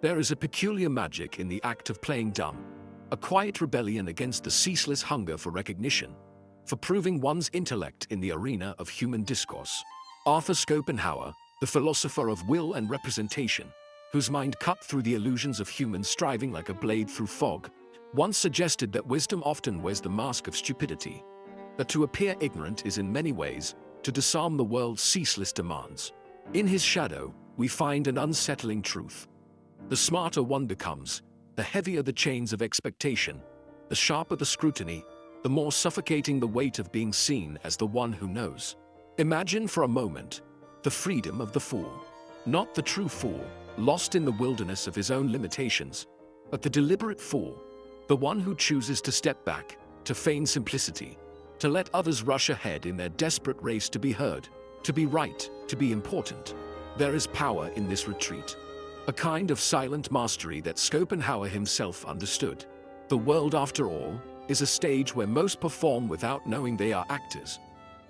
There is a peculiar magic in the act of playing dumb, a quiet rebellion against the ceaseless hunger for recognition, for proving one's intellect in the arena of human discourse. Arthur Schopenhauer, the philosopher of will and representation, whose mind cut through the illusions of human striving like a blade through fog, once suggested that wisdom often wears the mask of stupidity, that to appear ignorant is in many ways to disarm the world's ceaseless demands. In his shadow, we find an unsettling truth. The smarter one becomes, the heavier the chains of expectation, the sharper the scrutiny, the more suffocating the weight of being seen as the one who knows. Imagine for a moment the freedom of the fool. Not the true fool, lost in the wilderness of his own limitations, but the deliberate fool, the one who chooses to step back, to feign simplicity, to let others rush ahead in their desperate race to be heard, to be right, to be important. There is power in this retreat, a kind of silent mastery that Schopenhauer himself understood. The world, after all, is a stage where most perform without knowing they are actors,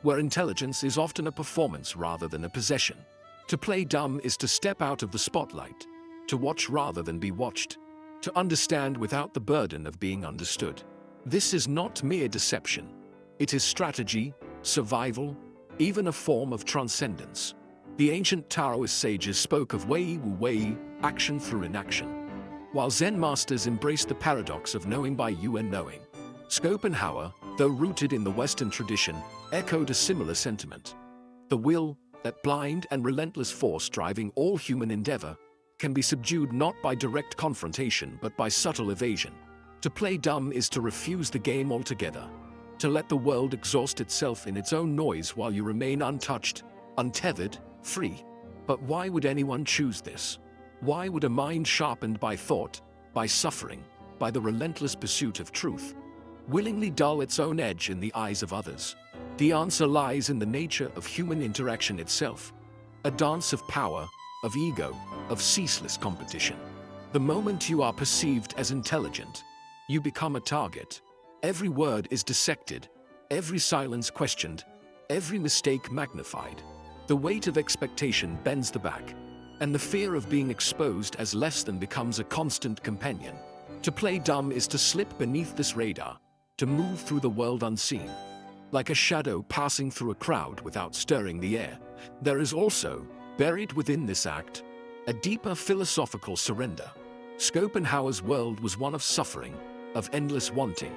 where intelligence is often a performance rather than a possession. To play dumb is to step out of the spotlight, to watch rather than be watched, to understand without the burden of being understood. This is not mere deception. It is strategy, survival, even a form of transcendence. The ancient Taoist sages spoke of wei wu wei, action through inaction, while Zen masters embraced the paradox of knowing by Yuan knowing. Schopenhauer, though rooted in the Western tradition, echoed a similar sentiment. The will, that blind and relentless force driving all human endeavor, can be subdued not by direct confrontation but by subtle evasion. To play dumb is to refuse the game altogether, to let the world exhaust itself in its own noise while you remain untouched, untethered, free. But why would anyone choose this? Why would a mind sharpened by thought, by suffering, by the relentless pursuit of truth, willingly dull its own edge in the eyes of others? The answer lies in the nature of human interaction itself, a dance of power, of ego, of ceaseless competition. The moment you are perceived as intelligent, you become a target. Every word is dissected, every silence questioned, every mistake magnified. The weight of expectation bends the back, and the fear of being exposed as less than becomes a constant companion. To play dumb is to slip beneath this radar, to move through the world unseen, like a shadow passing through a crowd without stirring the air. There is also, buried within this act, a deeper philosophical surrender. Schopenhauer's world was one of suffering, of endless wanting,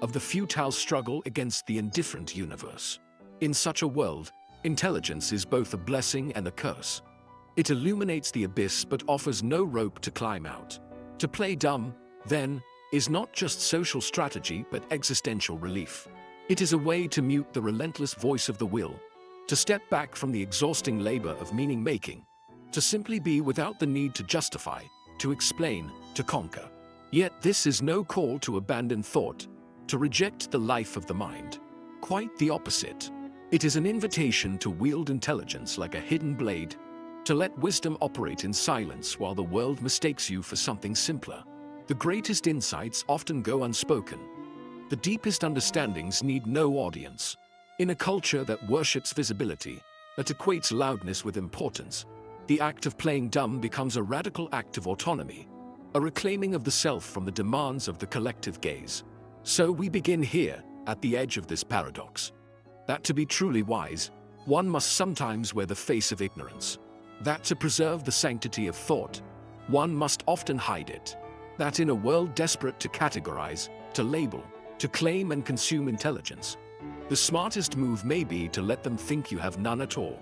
of the futile struggle against the indifferent universe. In such a world, intelligence is both a blessing and a curse. It illuminates the abyss but offers no rope to climb out. To play dumb, then, is not just social strategy but existential relief. It is a way to mute the relentless voice of the will, to step back from the exhausting labor of meaning-making, to simply be without the need to justify, to explain, to conquer. Yet this is no call to abandon thought, to reject the life of the mind. Quite the opposite. It is an invitation to wield intelligence like a hidden blade, to let wisdom operate in silence while the world mistakes you for something simpler. The greatest insights often go unspoken. The deepest understandings need no audience. In a culture that worships visibility, that equates loudness with importance, the act of playing dumb becomes a radical act of autonomy, a reclaiming of the self from the demands of the collective gaze. So we begin here, at the edge of this paradox. That to be truly wise, one must sometimes wear the face of ignorance. That to preserve the sanctity of thought, one must often hide it. That in a world desperate to categorize, to label, to claim and consume intelligence, the smartest move may be to let them think you have none at all.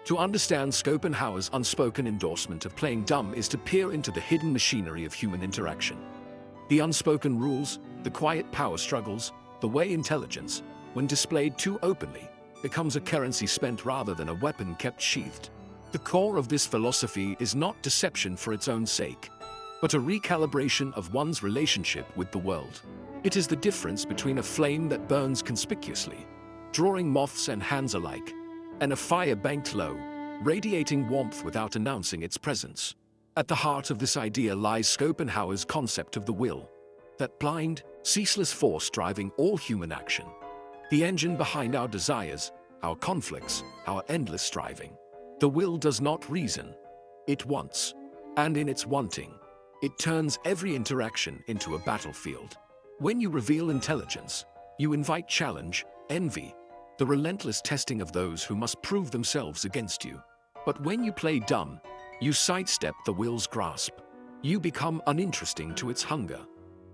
To understand Schopenhauer's unspoken endorsement of playing dumb is to peer into the hidden machinery of human interaction. The unspoken rules, the quiet power struggles, the way intelligence, when displayed too openly, becomes a currency spent rather than a weapon kept sheathed. The core of this philosophy is not deception for its own sake, but a recalibration of one's relationship with the world. It is the difference between a flame that burns conspicuously, drawing moths and hands alike, and a fire banked low, radiating warmth without announcing its presence. At the heart of this idea lies Schopenhauer's concept of the will, that blind, ceaseless force driving all human action, the engine behind our desires, our conflicts, our endless striving. The will does not reason, it wants. And in its wanting, it turns every interaction into a battlefield. When you reveal intelligence, you invite challenge, envy, the relentless testing of those who must prove themselves against you. But when you play dumb, you sidestep the will's grasp. You become uninteresting to its hunger,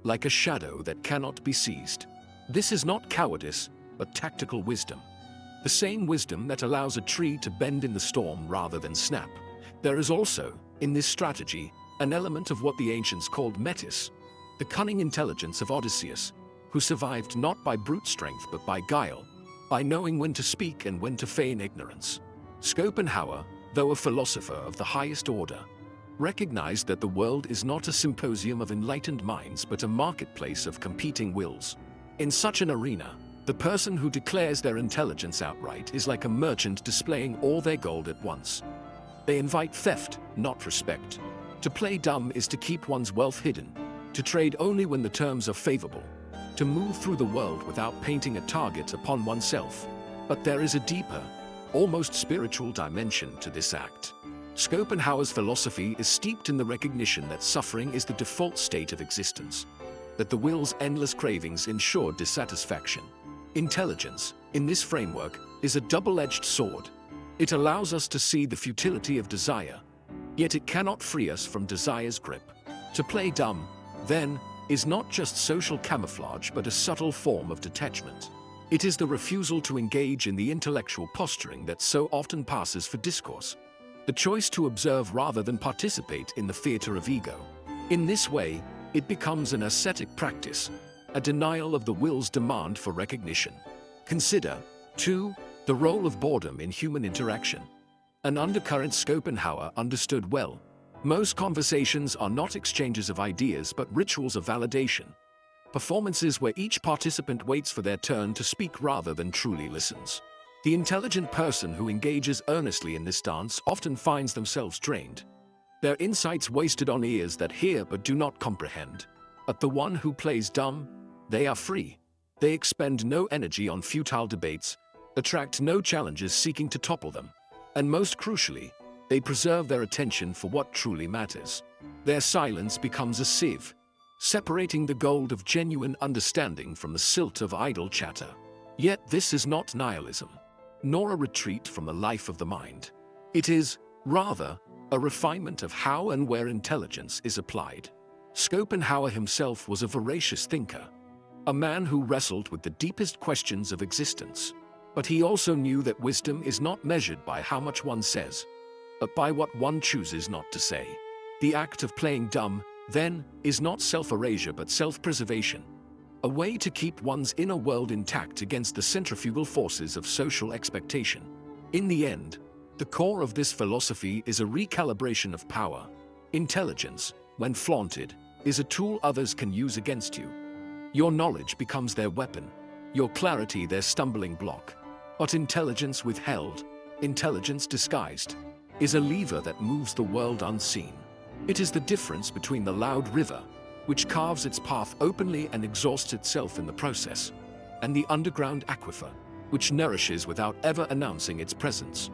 like a shadow that cannot be seized. This is not cowardice, but tactical wisdom. The same wisdom that allows a tree to bend in the storm rather than snap. There is also, in this strategy, an element of what the ancients called metis, the cunning intelligence of Odysseus, who survived not by brute strength but by guile, by knowing when to speak and when to feign ignorance. Schopenhauer, though a philosopher of the highest order, recognized that the world is not a symposium of enlightened minds but a marketplace of competing wills. In such an arena, the person who declares their intelligence outright is like a merchant displaying all their gold at once. They invite theft, not respect. To play dumb is to keep one's wealth hidden, to trade only when the terms are favorable, to move through the world without painting a target upon oneself. But there is a deeper, almost spiritual dimension to this act. Schopenhauer's philosophy is steeped in the recognition that suffering is the default state of existence, that the will's endless cravings ensure dissatisfaction. Intelligence, in this framework, is a double-edged sword. It allows us to see the futility of desire, yet it cannot free us from desire's grip. To play dumb, then, is not just social camouflage but a subtle form of detachment. It is the refusal to engage in the intellectual posturing that so often passes for discourse, the choice to observe rather than participate in the theater of ego. In this way, it becomes an ascetic practice, a denial of the will's demand for recognition. Consider, too, the role of boredom in human interaction. An undercurrent Schopenhauer understood well. Most conversations are not exchanges of ideas but rituals of validation. Performances where each participant waits for their turn to speak rather than truly listens. The intelligent person who engages earnestly in this dance often finds themselves drained, their insights wasted on ears that hear but do not comprehend. But the one who plays dumb, they are free. They expend no energy on futile debates, attract no challenges seeking to topple them, and most crucially, they preserve their attention for what truly matters. Their silence becomes a sieve, separating the gold of genuine understanding from the silt of idle chatter. Yet this is not nihilism, nor a retreat from the life of the mind. It is, rather, a refinement of how and where intelligence is applied. Schopenhauer himself was a voracious thinker, a man who wrestled with the deepest questions of existence. But he also knew that wisdom is not measured by how much one says, but by what one chooses not to say. The act of playing dumb, then, is not self-erasure but self-preservation, a way to keep one's inner world intact against the centrifugal forces of social expectation. In the end, the core of this philosophy is a recalibration of power. Intelligence, when flaunted, is a tool others can use against you. Your knowledge becomes their weapon, your clarity their stumbling block. But intelligence withheld, intelligence disguised, is a lever that moves the world unseen. It is the difference between the loud river, which carves its path openly and exhausts itself in the process, and the underground aquifer, which nourishes without ever announcing its presence.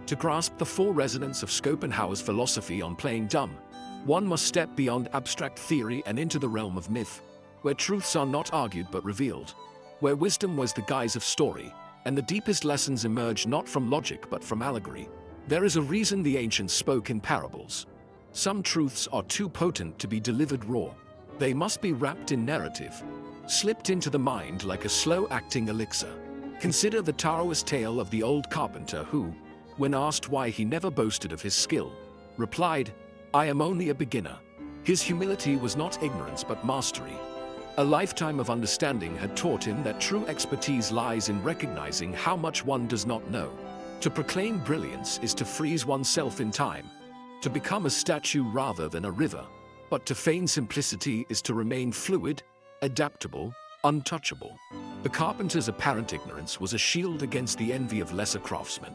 To grasp the full resonance of Schopenhauer's philosophy on playing dumb, one must step beyond abstract theory and into the realm of myth, where truths are not argued but revealed, where wisdom was the guise of story, and the deepest lessons emerge not from logic but from allegory. There is a reason the ancients spoke in parables. Some truths are too potent to be delivered raw. They must be wrapped in narrative, slipped into the mind like a slow-acting elixir. Consider the Taoist tale of the old carpenter who, when asked why he never boasted of his skill, replied, "I am only a beginner." His humility was not ignorance but mastery. A lifetime of understanding had taught him that true expertise lies in recognizing how much one does not know. To proclaim brilliance is to freeze oneself in time, to become a statue rather than a river. But to feign simplicity is to remain fluid, adaptable, untouchable. The carpenter's apparent ignorance was a shield against the envy of lesser craftsmen,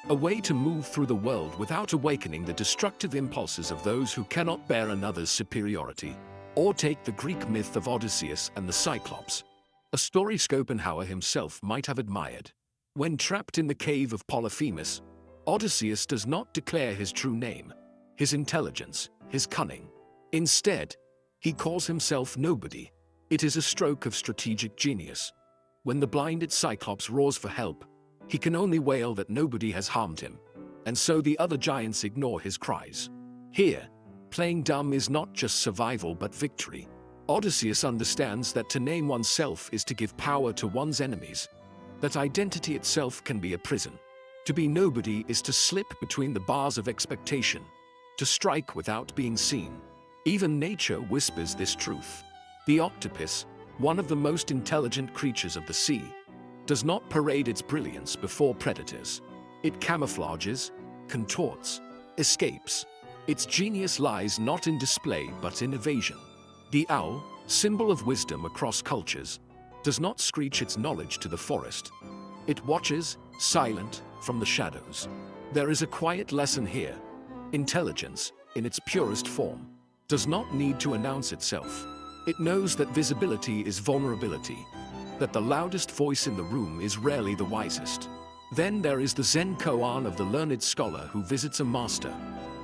a way to move through the world without awakening the destructive impulses of those who cannot bear another's superiority. Or take the Greek myth of Odysseus and the Cyclops, a story Schopenhauer himself might have admired. When trapped in the cave of Polyphemus, Odysseus does not declare his true name. his intelligence, his cunning. Instead, he calls himself nobody. It is a stroke of strategic genius. When the blinded Cyclops roars for help, he can only wail that nobody has harmed him, and so the other giants ignore his cries. Here, playing dumb is not just survival but victory. Odysseus understands that to name oneself is to give power to one's enemies, that identity itself can be a prison. To be nobody is to slip between the bars of expectation, to strike without being seen. Even nature whispers this truth. The octopus, one of the most intelligent creatures of the sea, does not parade its brilliance before predators. It camouflages, contorts, escapes. Its genius lies not in display but in evasion. The owl, symbol of wisdom across cultures, does not screech its knowledge to the forest. It watches, silent, from the shadows. There is a quiet lesson here. Intelligence, in its purest form, does not need to announce itself. It knows that visibility is vulnerability, that the loudest voice in the room is rarely the wisest. Then there is the Zen koan of the learned scholar who visits a master,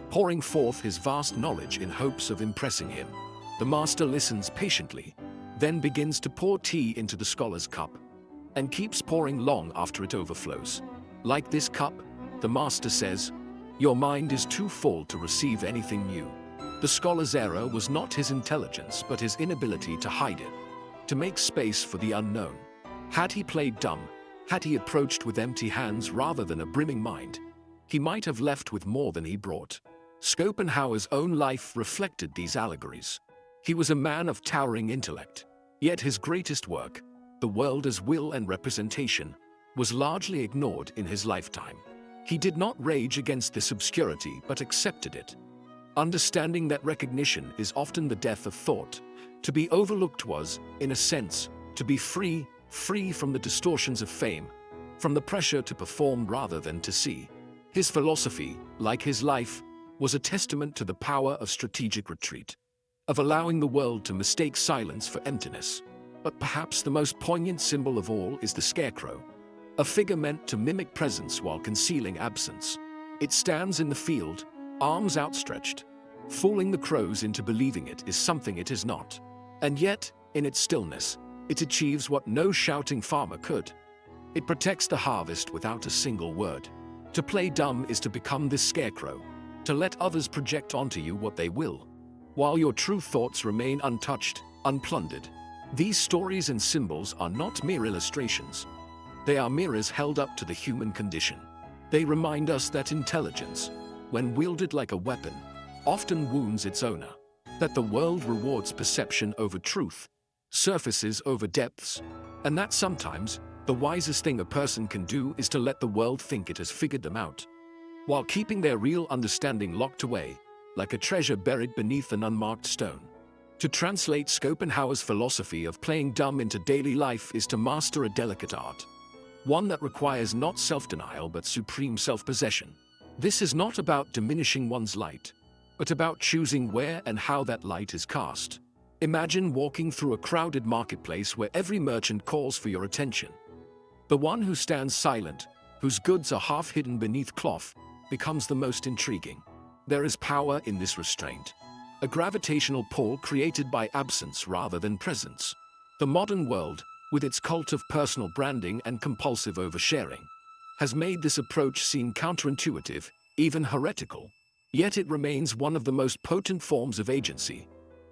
pouring forth his vast knowledge in hopes of impressing him. The master listens patiently, then begins to pour tea into the scholar's cup, and keeps pouring long after it overflows. Like this cup, the master says, "Your mind is too full to receive anything new." The scholar's error was not his intelligence but his inability to hide it, to make space for the unknown. Had he played dumb, had he approached with empty hands rather than a brimming mind, he might have left with more than he brought. Schopenhauer's own life reflected these allegories. He was a man of towering intellect, yet his greatest work, The World as Will and Representation, was largely ignored in his lifetime. He did not rage against this obscurity but accepted it, understanding that recognition is often the death of thought. To be overlooked was, in a sense, to be free from the distortions of fame, from the pressure to perform rather than to see. His philosophy, like his life, was a testament to the power of strategic retreat, of allowing the world to mistake silence for emptiness. But perhaps the most poignant symbol of all is the scarecrow, a figure meant to mimic presence while concealing absence. It stands in the field, arms outstretched, fooling the crows into believing it is something it is not. And yet, in its stillness, it achieves what no shouting farmer could. It protects the harvest without a single word. To play dumb is to become this scarecrow, to let others project onto you what they will, while your true thoughts remain untouched, unplundered. These stories and symbols are not mere illustrations. They are mirrors held up to the human condition. They remind us that intelligence, when wielded like a weapon, often wounds its owner, that the world rewards perception over truth, surfaces over depths, and that sometimes the wisest thing a person can do is to let the world think it has figured them out, while keeping their real understanding locked away, like a treasure buried beneath an unmarked stone. To translate Schopenhauer's philosophy of playing dumb into daily life is to master a delicate art, one that requires not self-denial but supreme self-possession. This is not about diminishing one's light, but about choosing where and how that light is cast. Imagine walking through a crowded marketplace where every merchant calls for your attention. The one who stands silent, whose goods are half hidden beneath cloth, becomes the most intriguing. There is power in this restraint, a gravitational pull created by absence rather than presence. The modern world, with its cult of personal branding and compulsive oversharing, has made this approach seem counterintuitive, even heretical. Yet it remains one of the most potent forms of agency,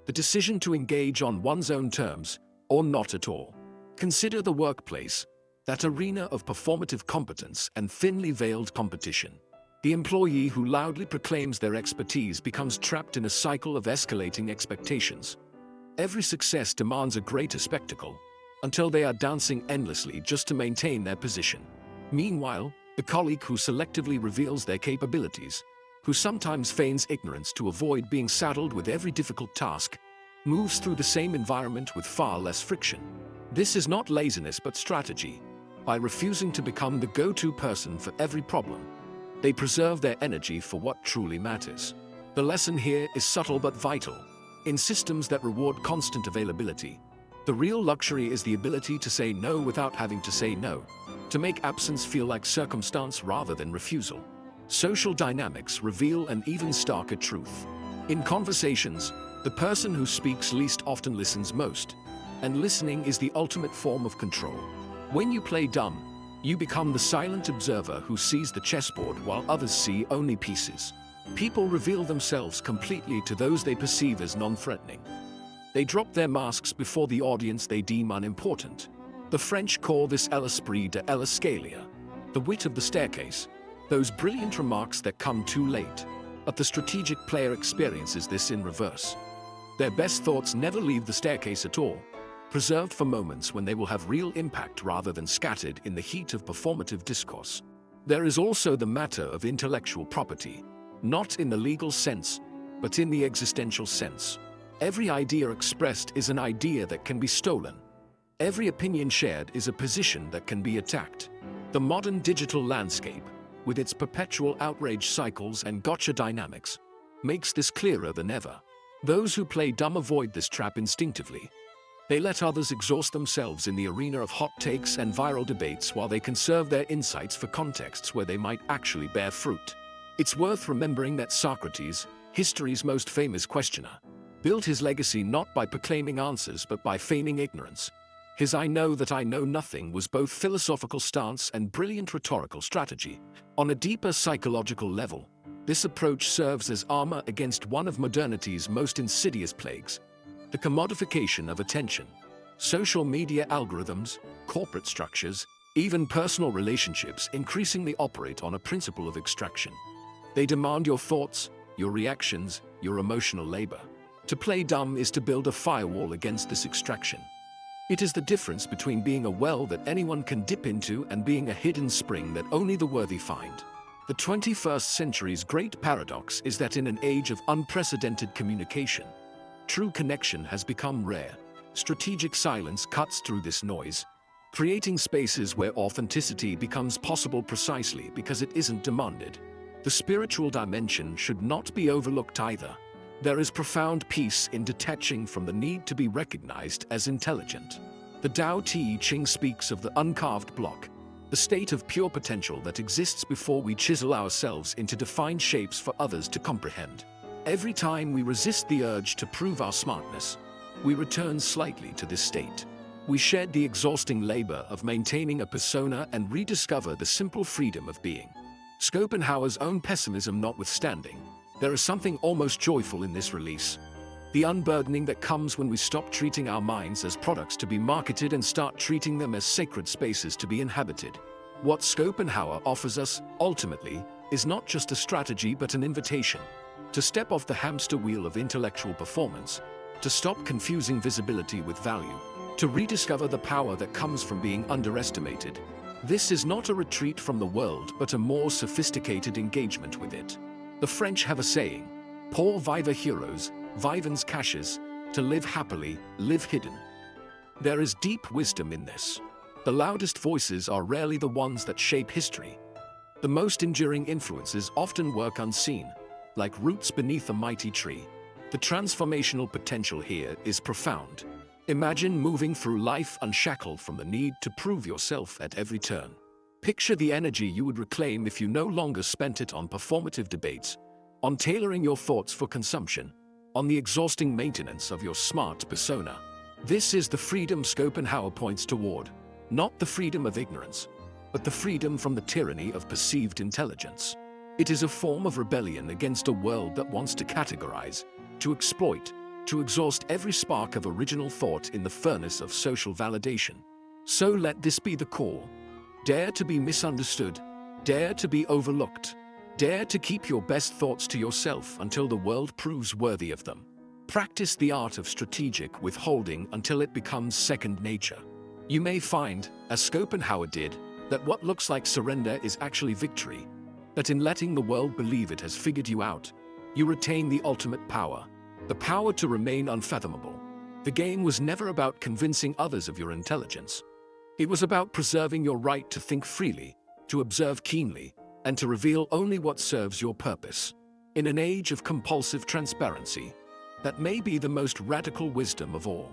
the decision to engage on one's own terms, or not at all. Consider the workplace, that arena of performative competence and thinly veiled competition. The employee who loudly proclaims their expertise becomes trapped in a cycle of escalating expectations. Every success demands a greater spectacle, until they are dancing endlessly just to maintain their position. Meanwhile, the colleague who selectively reveals their capabilities, who sometimes feigns ignorance to avoid being saddled with every difficult task, moves through the same environment with far less friction. This is not laziness but strategy. By refusing to become the go-to person for every problem, they preserve their energy for what truly matters. The lesson here is subtle but vital. In systems that reward constant availability, the real luxury is the ability to say no without having to say no, to make absence feel like circumstance rather than refusal. Social dynamics reveal an even starker truth. In conversations, the person who speaks least often listens most, and listening is the ultimate form of control. When you play dumb, you become the silent observer who sees the chessboard while others see only pieces. People reveal themselves completely to those they perceive as non-threatening. They drop their masks before the audience they deem unimportant. The French call this l'esprit de l'escalier, the wit of the staircase, those brilliant remarks that come too late. But the strategic player experiences this in reverse. Their best thoughts never leave the staircase at all, preserved for moments when they will have real impact rather than scattered in the heat of performative discourse. There is also the matter of intellectual property, not in the legal sense, but in the existential sense. Every idea expressed is an idea that can be stolen. Every opinion shared is a position that can be attacked. The modern digital landscape, with its perpetual outrage cycles and gotcha dynamics, makes this clearer than ever. Those who play dumb avoid this trap instinctively. They let others exhaust themselves in the arena of hot takes and viral debates while they conserve their insights for contexts where they might actually bear fruit. It's worth remembering that Socrates, history's most famous questioner, built his legacy not by proclaiming answers but by feigning ignorance. His "I know that I know nothing" was both philosophical stance and brilliant rhetorical strategy. On a deeper psychological level, this approach serves as armor against one of modernity's most insidious plagues: the commodification of attention. Social media algorithms, corporate structures, even personal relationships increasingly operate on a principle of extraction. They demand your thoughts, your reactions, your emotional labor. To play dumb is to build a firewall against this extraction. It is the difference between being a well that anyone can dip into and being a hidden spring that only the worthy find. The 21st century's great paradox is that in an age of unprecedented communication, true connection has become rare. Strategic silence cuts through this noise, creating spaces where authenticity becomes possible precisely because it isn't demanded. The spiritual dimension should not be overlooked either. There is profound peace in detaching from the need to be recognized as intelligent. The Tao Te Ching speaks of the uncarved block, the state of pure potential that exists before we chisel ourselves into defined shapes for others to comprehend. Every time we resist the urge to prove our smartness, we return slightly to this state. We shed the exhausting labor of maintaining a persona and rediscover the simple freedom of being. Schopenhauer's own pessimism notwithstanding, there is something almost joyful in this release. The unburdening that comes when we stop treating our minds as products to be marketed and start treating them as sacred spaces to be inhabited. What Schopenhauer offers us, ultimately, is not just a strategy but an invitation to step off the hamster wheel of intellectual performance, to stop confusing visibility with value, to rediscover the power that comes from being underestimated. This is not a retreat from the world but a more sophisticated engagement with it. The French have a saying, "Pour vivre heroes, vivens caches," to live happily, live hidden. There is deep wisdom in this. The loudest voices are rarely the ones that shape history. The most enduring influences often work unseen, like roots beneath a mighty tree. The transformational potential here is profound. Imagine moving through life unshackled from the need to prove yourself at every turn. Picture the energy you would reclaim if you no longer spent it on performative debates, on tailoring your thoughts for consumption, on the exhausting maintenance of your smart persona. This is the freedom Schopenhauer points toward, not the freedom of ignorance, but the freedom from the tyranny of perceived intelligence. It is a form of rebellion against a world that wants to categorize, to exploit, to exhaust every spark of original thought in the furnace of social validation. So let this be the call. Dare to be misunderstood. Dare to be overlooked. Dare to keep your best thoughts to yourself until the world proves worthy of them. Practice the art of strategic withholding until it becomes second nature. You may find, as Schopenhauer did, that what looks like surrender is actually victory. That in letting the world believe it has figured you out, you retain the ultimate power. The power to remain unfathomable. The game was never about convincing others of your intelligence. It was about preserving your right to think freely, to observe keenly, and to reveal only what serves your purpose. In an age of compulsive transparency, that may be the most radical wisdom of all.